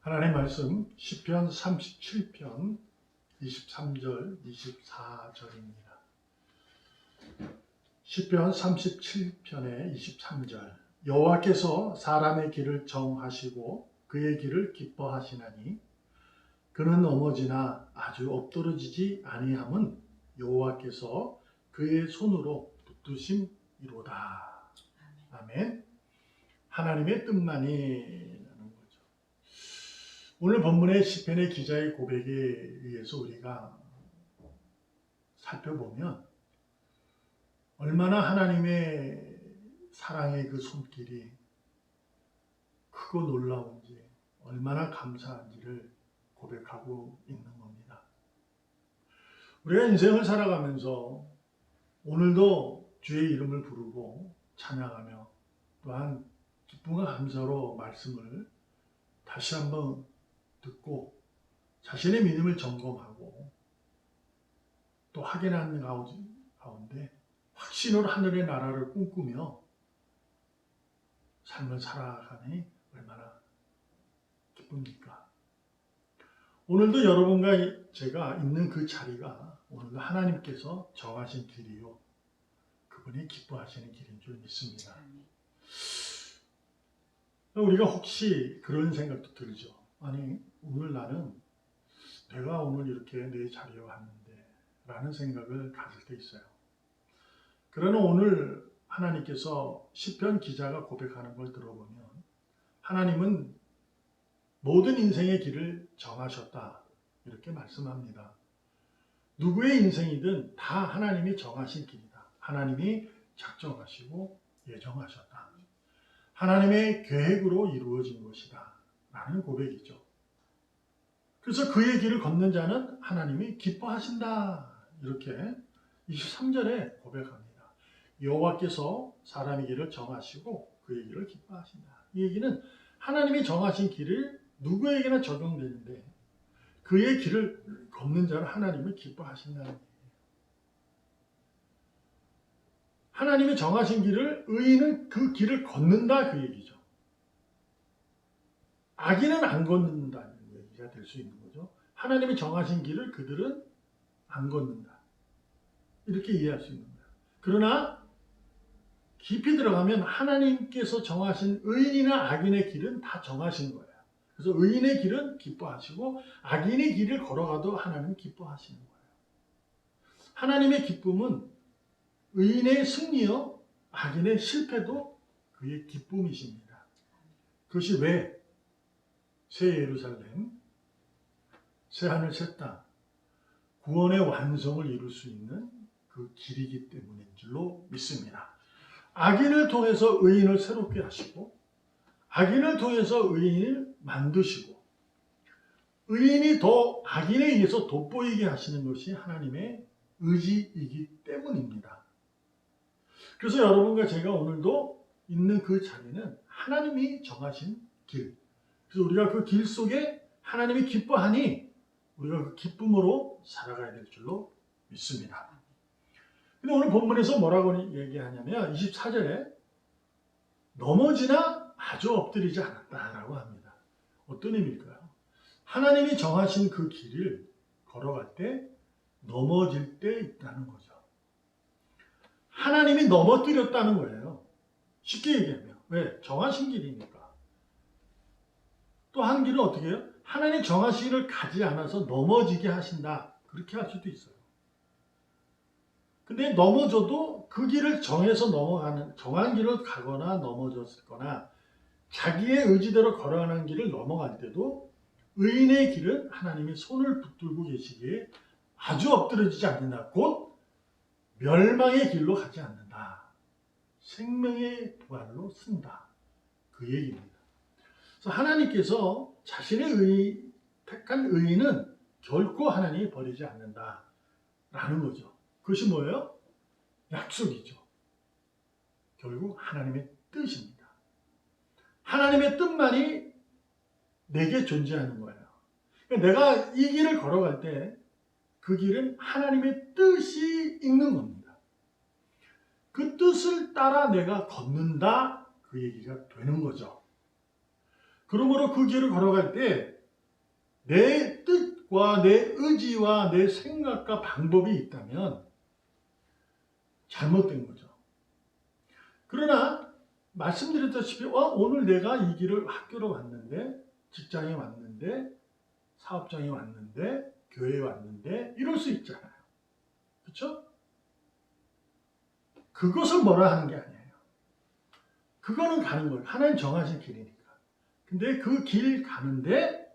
하나님 말씀 시편 37편 23절 24절입니다. 시편 37편의 23절 여호와께서 사람의 길을 정하시고 그의 길을 기뻐하시나니 그는 넘어지나 아주 엎드러지지 아니함은 여호와께서 그의 손으로 붙드심이로다. 아멘. 하나님의 뜻만이 라는 거죠. 오늘 본문의 시편의 기자의 고백에 의해서 우리가 살펴보면 얼마나 하나님의 사랑의 그 손길이 크고 놀라운지, 얼마나 감사한지를 고백하고 있는 겁니다. 우리가 인생을 살아가면서 오늘도 주의 이름을 부르고 찬양하며 또한 기쁨과 감사로 말씀을 다시 한번 듣고 자신의 믿음을 점검하고 또 확인하는 가운데 확신으로 하늘의 나라를 꿈꾸며 삶을 살아가니 얼마나 기쁩니까? 오늘도 여러분과 제가 있는 그 자리가 오늘도 하나님께서 정하신 길이요 그분이 기뻐하시는 길인 줄 믿습니다. 우리가 혹시 그런 생각도 들죠. 아니 오늘 나는 내가 오늘 이렇게 내 자리에 왔는데 라는 생각을 가질 때 있어요. 그러나 오늘 하나님께서 시편 기자가 고백하는 걸 들어보면 하나님은 모든 인생의 길을 정하셨다 이렇게 말씀합니다. 누구의 인생이든 다 하나님이 정하신 길이다. 하나님이 작정하시고 예정하셨다. 하나님의 계획으로 이루어진 것이다 라는 고백이죠. 그래서 그의 길을 걷는 자는 하나님이 기뻐하신다 이렇게 23절에 고백합니다. 여호와께서 사람의 길을 정하시고 그의 길을 기뻐하신다. 이 얘기는 하나님이 정하신 길을 누구에게나 적용되는데 그의 길을 걷는 자는 하나님을 기뻐하신다는 얘기예요. 하나님이 정하신 길을 의인은 그 길을 걷는다 그 얘기죠. 악인은 안 걷는다는 얘기가 될 수 있는 거죠. 하나님이 정하신 길을 그들은 안 걷는다. 이렇게 이해할 수 있는 거예요. 그러나 깊이 들어가면 하나님께서 정하신 의인이나 악인의 길은 다 정하신 거예요. 그래서 의인의 길은 기뻐하시고 악인의 길을 걸어가도 하나님은 기뻐하시는 거예요. 하나님의 기쁨은 의인의 승리요 악인의 실패도 그의 기쁨이십니다. 그것이 왜 새 예루살렘, 새 하늘 새 땅, 구원의 완성을 이룰 수 있는 그 길이기 때문인 줄로 믿습니다. 악인을 통해서 의인을 새롭게 하시고 악인을 통해서 의인을 만드시고 의인이 더 악인에 의해서 돋보이게 하시는 것이 하나님의 의지이기 때문입니다. 그래서 여러분과 제가 오늘도 있는 그 자리는 하나님이 정하신 길. 그래서 우리가 그 길 속에 하나님이 기뻐하니 우리가 그 기쁨으로 살아가야 될 줄로 믿습니다. 근데 오늘 본문에서 뭐라고 얘기하냐면 24절에 넘어지나 아주 엎드리지 않았다라고 합니다. 어떤 의미일까요? 하나님이 정하신 그 길을 걸어갈 때 넘어질 때 있다는 거죠. 하나님이 넘어뜨렸다는 거예요. 쉽게 얘기하면. 왜? 정하신 길이니까. 또 한 길은 어떻게 해요? 하나님 정하신 길을 가지 않아서 넘어지게 하신다. 그렇게 할 수도 있어요. 근데 넘어져도 그 길을 정해서 넘어가는, 정한 길을 가거나 넘어졌거나 자기의 의지대로 걸어가는 길을 넘어갈 때도 의인의 길은 하나님이 손을 붙들고 계시기에 아주 엎드러지지 않는다. 곧 멸망의 길로 가지 않는다. 생명의 부활로 쓴다. 그 얘기입니다. 그래서 하나님께서 자신의 택한 의인은 결코 하나님이 버리지 않는다. 라는 거죠. 그것이 뭐예요? 약속이죠. 결국 하나님의 뜻입니다. 하나님의 뜻만이 내게 존재하는 거예요. 그러니까 내가 이 길을 걸어갈 때 그 길은 하나님의 뜻이 있는 겁니다. 그 뜻을 따라 내가 걷는다 그 얘기가 되는 거죠. 그러므로 그 길을 걸어갈 때 내 뜻과 내 의지와 내 생각과 방법이 있다면 잘못된 거죠. 그러나 말씀드렸다시피 오늘 내가 이 길을 학교로 왔는데, 직장에 왔는데, 사업장에 왔는데, 교회에 왔는데 이럴 수 있잖아요. 그렇죠? 그것을 뭐라 하는 게 아니에요. 그거는 가는 거예요. 하나님 정하신 길이니까. 근데 그 길 가는데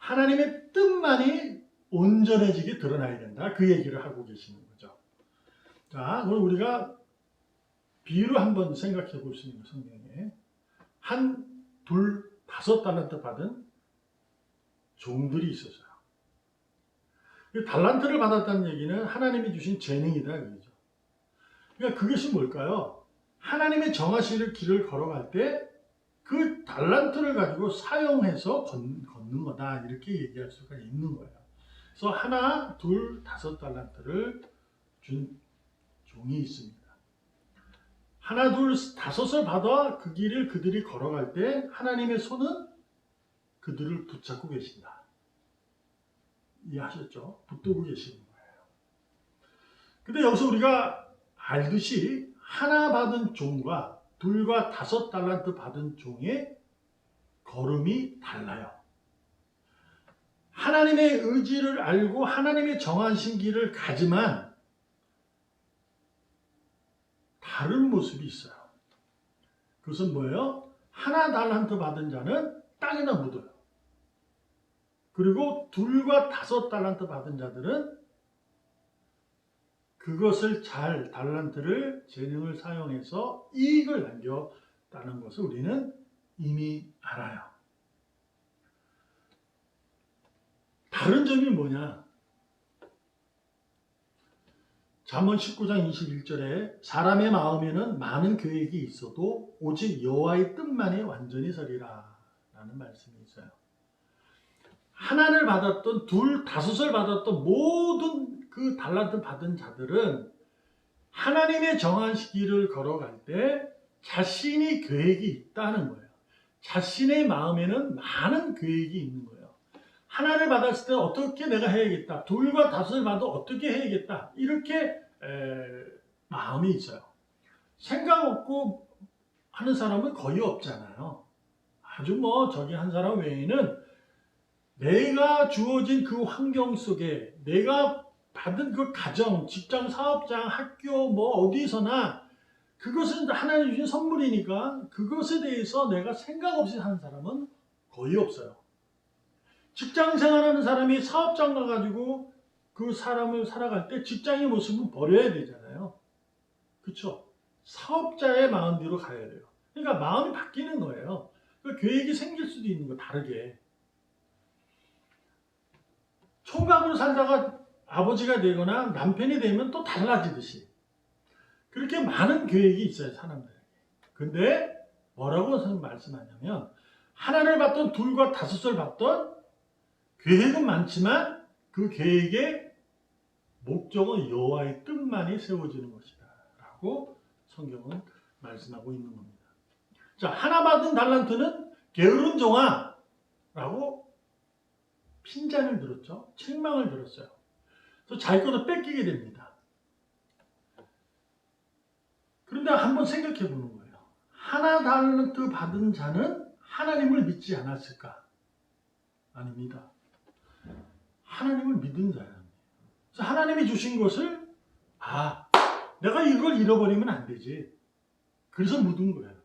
하나님의 뜻만이 온전해지게 드러나야 된다. 그 얘기를 하고 계시는 거죠. 자, 오늘 우리가 비유로 한번 생각해 볼 수 있는 성경에 한, 둘, 5달란트 받은 종들이 있었어요. 달란트를 받았다는 얘기는 하나님이 주신 재능이다. 그죠? 그러니까 그것이 뭘까요? 하나님의 정하신 길을 걸어갈 때 그 달란트를 가지고 사용해서 걷는 거다. 이렇게 얘기할 수가 있는 거예요. 그래서 하나, 둘, 5달란트를 준 종이 있습니다. 하나, 둘, 5을 받아 그 길을 그들이 걸어갈 때 하나님의 손은 그들을 붙잡고 계신다. 이해하셨죠? 붙들고 계시는 거예요. 근데 여기서 우리가 알듯이 하나 받은 종과 둘과 5달란트 받은 종의 걸음이 달라요. 하나님의 의지를 알고 하나님의 정하신 길을 가지만 다른 모습이 있어요. 그것은 뭐예요? 하나 달란트 받은 자는 땅에다 묻어요. 그리고 둘과 5달란트 받은 자들은 그것을 잘 달란트를 재능을 사용해서 이익을 남겼다는 것을 우리는 이미 알아요. 다른 점이 뭐냐? 잠언 19장 21절에 사람의 마음에는 많은 계획이 있어도 오직 여호와의 뜻만이 완전히 서리라 라는 말씀이 있어요. 하나를 받았던 둘, 5을 받았던 모든 그 달란트 받은 자들은 하나님의 정하신 길을 걸어갈 때 자신이 계획이 있다는 거예요. 자신의 마음에는 많은 계획이 있는 거예요. 하나를 받았을 때 어떻게 내가 해야겠다. 둘과 5을 받아 어떻게 해야겠다. 이렇게 마음이 있어요. 생각 없고 하는 사람은 거의 없잖아요. 아주 저기 한 사람 외에는 내가 주어진 그 환경 속에 내가 받은 그 가정, 직장, 사업장, 학교 어디서나 그것은 하나님 주신 선물이니까 그것에 대해서 내가 생각 없이 사는 사람은 거의 없어요. 직장 생활하는 사람이 사업장 가가지고 그 사람을 살아갈 때 직장의 모습은 버려야 되잖아요. 그렇죠? 사업자의 마음대로 가야 돼요. 그러니까 마음이 바뀌는 거예요. 그러니까 계획이 생길 수도 있는 거 다르게. 총각으로 살다가 아버지가 되거나 남편이 되면 또 달라지듯이 그렇게 많은 계획이 있어요, 사람들에게. 근데 뭐라고 말씀하냐면 하나를 받던 둘과 5을 받던 계획은 많지만 그 계획의 목적은 여호와의 뜻만이 세워지는 것이다 라고 성경은 말씀하고 있는 겁니다. 자, 하나 받은 달란트는 게으른 종아 라고 핀잔을 들었죠. 책망을 들었어요. 그래서 자기 것을 뺏기게 됩니다. 그런데 한번 생각해 보는 거예요. 하나 달란트 받은 자는 하나님을 믿지 않았을까? 아닙니다. 하나님을 믿은 자예요. 그래서 하나님이 주신 것을 내가 이걸 잃어버리면 안 되지. 그래서 묻은 거예요.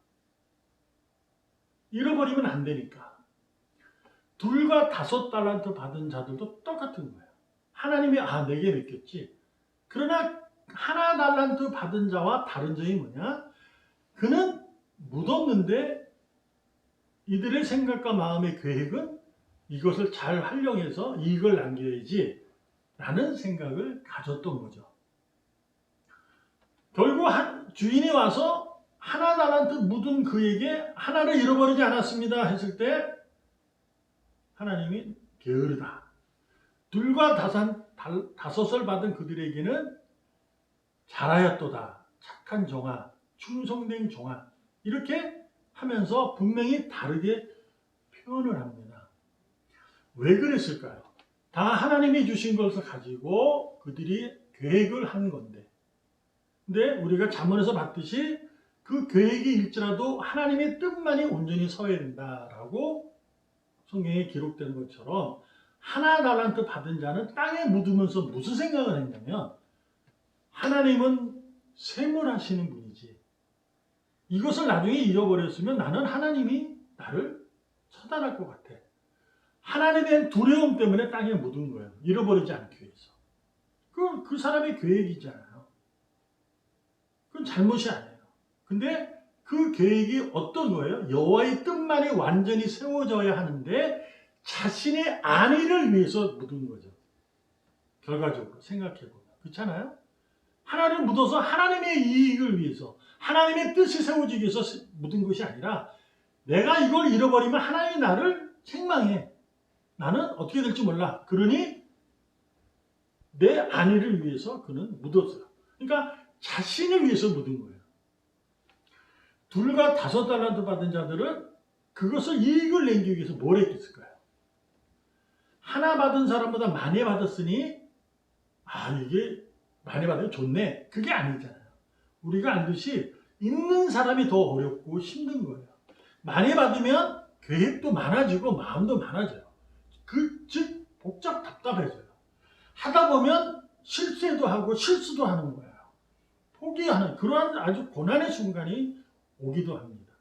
잃어버리면 안 되니까. 둘과 5달란트 받은 자들도 똑같은 거예요. 하나님이 내게 맡겼지. 그러나 하나 달란트 받은 자와 다른 점이 뭐냐? 그는 묻었는데 이들의 생각과 마음의 계획은 이것을 잘 활용해서 이익을 남겨야지 라는 생각을 가졌던 거죠. 결국 주인이 와서 하나 달란트 묻은 그에게 하나를 잃어버리지 않았습니다 했을 때 하나님이 게으르다. 둘과 5을 받은 그들에게는 잘하였도다. 착한 종아, 충성된 종아. 이렇게 하면서 분명히 다르게 표현을 합니다. 왜 그랬을까요? 다 하나님이 주신 것을 가지고 그들이 계획을 한 건데, 근데 우리가 잠언에서 봤듯이 그 계획이 일지라도 하나님의 뜻만이 온전히 서야 된다라고 성경에 기록된 것처럼 하나 달란트 받은 자는 땅에 묻으면서 무슨 생각을 했냐면, 하나님은 세물하시는 분이지, 이것을 나중에 잃어버렸으면 나는 하나님이 나를 처단할 것 같아. 하나님에 대한 두려움 때문에 땅에 묻은 거예요. 잃어버리지 않기 위해서. 그 사람의 계획이잖아요. 그건 잘못이 아니에요. 근데 그 계획이 어떤 거예요? 여호와의 뜻만이 완전히 세워져야 하는데 자신의 안위를 위해서 묻은 거죠. 결과적으로 생각해보면. 그렇잖아요? 하나를 묻어서 하나님의 이익을 위해서, 하나님의 뜻이 세워지기 위해서 묻은 것이 아니라, 내가 이걸 잃어버리면 하나님이 나를 책망해. 나는 어떻게 될지 몰라. 그러니 내 안위를 위해서 그는 묻었어요. 그러니까 자신을 위해서 묻은 거예요. 2과 5달란트 받은 자들은 그것을 이익을 내기 위해서 뭘 했겠을까요? 하나 받은 사람보다 많이 받았으니 이게 많이 받으면 좋네. 그게 아니잖아요. 우리가 알듯이 있는 사람이 더 어렵고 힘든 거예요. 많이 받으면 계획도 많아지고 마음도 많아져요. 즉 복잡 답답해져요. 하다 보면 실수도 하고 실수도 하는 거예요. 포기하는 그러한 아주 고난의 순간이 오기도 합니다.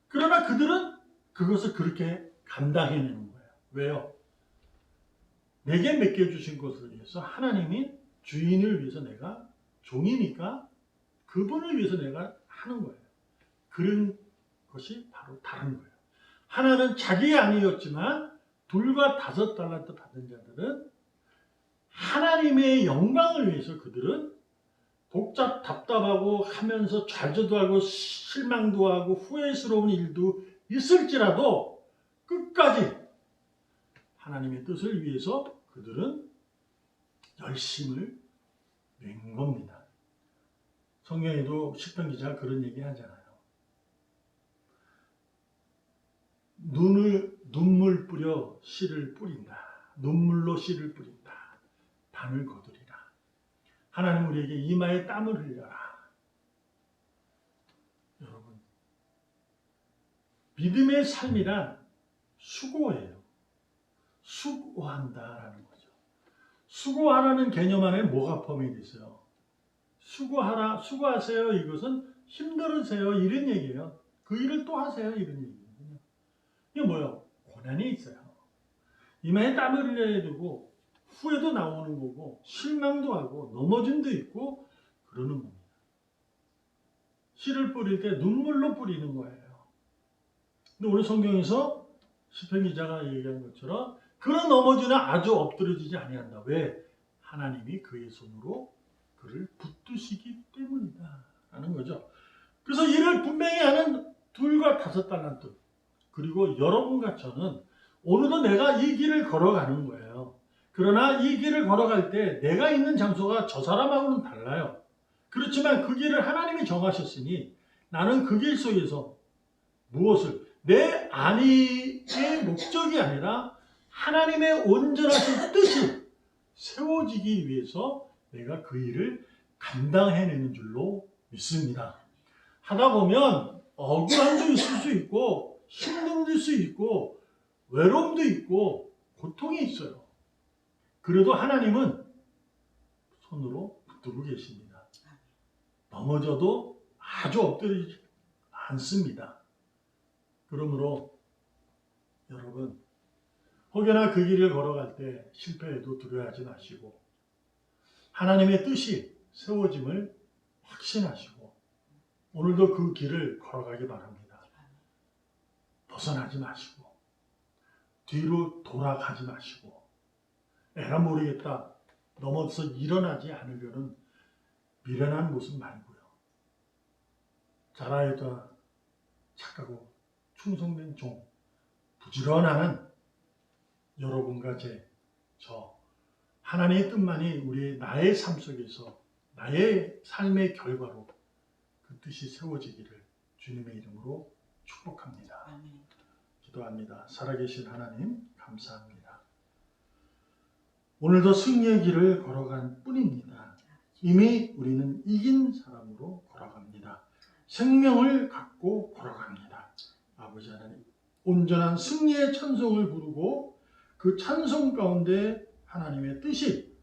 그러나 그들은 그것을 그렇게 감당해내는 거예요. 왜요? 내게 맡겨주신 것을 위해서, 하나님이 주인을 위해서 내가 종이니까 그분을 위해서 내가 하는 거예요. 그런 것이 바로 다른 거예요. 하나는 자기의 아니었지만 2과 5달란트 받은 자들은 하나님의 영광을 위해서 그들은 복잡 답답하고 하면서 좌절도 하고 실망도 하고 후회스러운 일도 있을지라도 끝까지 하나님의 뜻을 위해서 그들은 열심을 낸 겁니다. 성경에도 시편 기자가 그런 얘기 하잖아요. 눈물 뿌려 씨를 뿌린다. 눈물로 씨를 뿌린다. 밤을 거두리라. 하나님 우리에게 이마에 땀을 흘려라. 여러분, 믿음의 삶이란 수고예요. 수고한다라는 거죠. 수고하라는 개념 안에 뭐가 포함이 있어요? 수고하라, 수고하세요. 이것은 힘들으세요. 이런 얘기예요. 그 일을 또 하세요. 이런 얘기거든요. 이게 뭐예요? 고난이 있어요. 이마에 땀을 흘려야 되고 후회도 나오는 거고 실망도 하고 넘어짐도 있고 그러는 겁니다. 씨를 뿌릴 때 눈물로 뿌리는 거예요. 근데 오늘 성경에서 시편 기자가 얘기한 것처럼 그런 넘어지나 아주 엎드려지지 아니한다. 왜? 하나님이 그의 손으로 그를 붙드시기 때문이다 라는 거죠. 그래서 이를 분명히 하는 2과 5달란트, 그리고 여러분과 저는 오늘도 내가 이 길을 걸어가는 거예요. 그러나 이 길을 걸어갈 때 내가 있는 장소가 저 사람하고는 달라요. 그렇지만 그 길을 하나님이 정하셨으니 나는 그 길 속에서 무엇을, 내 안위의 목적이 아니라 하나님의 온전하신 뜻이 세워지기 위해서 내가 그 일을 감당해내는 줄로 믿습니다. 하다 보면 억울함도 있을 수 있고 힘듦도 있을 수 있고 외로움도 있고 고통이 있어요. 그래도 하나님은 손으로 붙들고 계십니다. 넘어져도 아주 엎드리지 않습니다. 그러므로 여러분, 혹여나 그 길을 걸어갈 때 실패해도 두려워하지 마시고 하나님의 뜻이 세워짐을 확신하시고 오늘도 그 길을 걸어가기 바랍니다. 벗어나지 마시고 뒤로 돌아가지 마시고 에라 모르겠다 넘어서 일어나지 않으려는 미련한 모습 말고요. 자라에다 착하고 충성된 종, 부지런한 여러분과 저 하나님의 뜻만이 나의 삶 속에서 나의 삶의 결과로 그 뜻이 세워지기를 주님의 이름으로 축복합니다. 기도합니다. 살아계신 하나님, 감사합니다. 오늘도 승리의 길을 걸어갈 뿐입니다. 이미 우리는 이긴 사람으로 걸어갑니다. 생명을 갖고 걸어갑니다. 아버지 하나님, 온전한 승리의 찬송을 부르고 그 찬송 가운데 하나님의 뜻이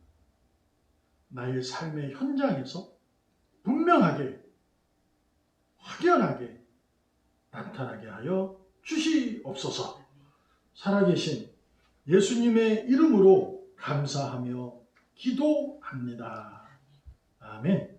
나의 삶의 현장에서 분명하게, 확연하게 나타나게 하여 주시옵소서. 살아계신 예수님의 이름으로 감사하며 기도합니다. 아멘.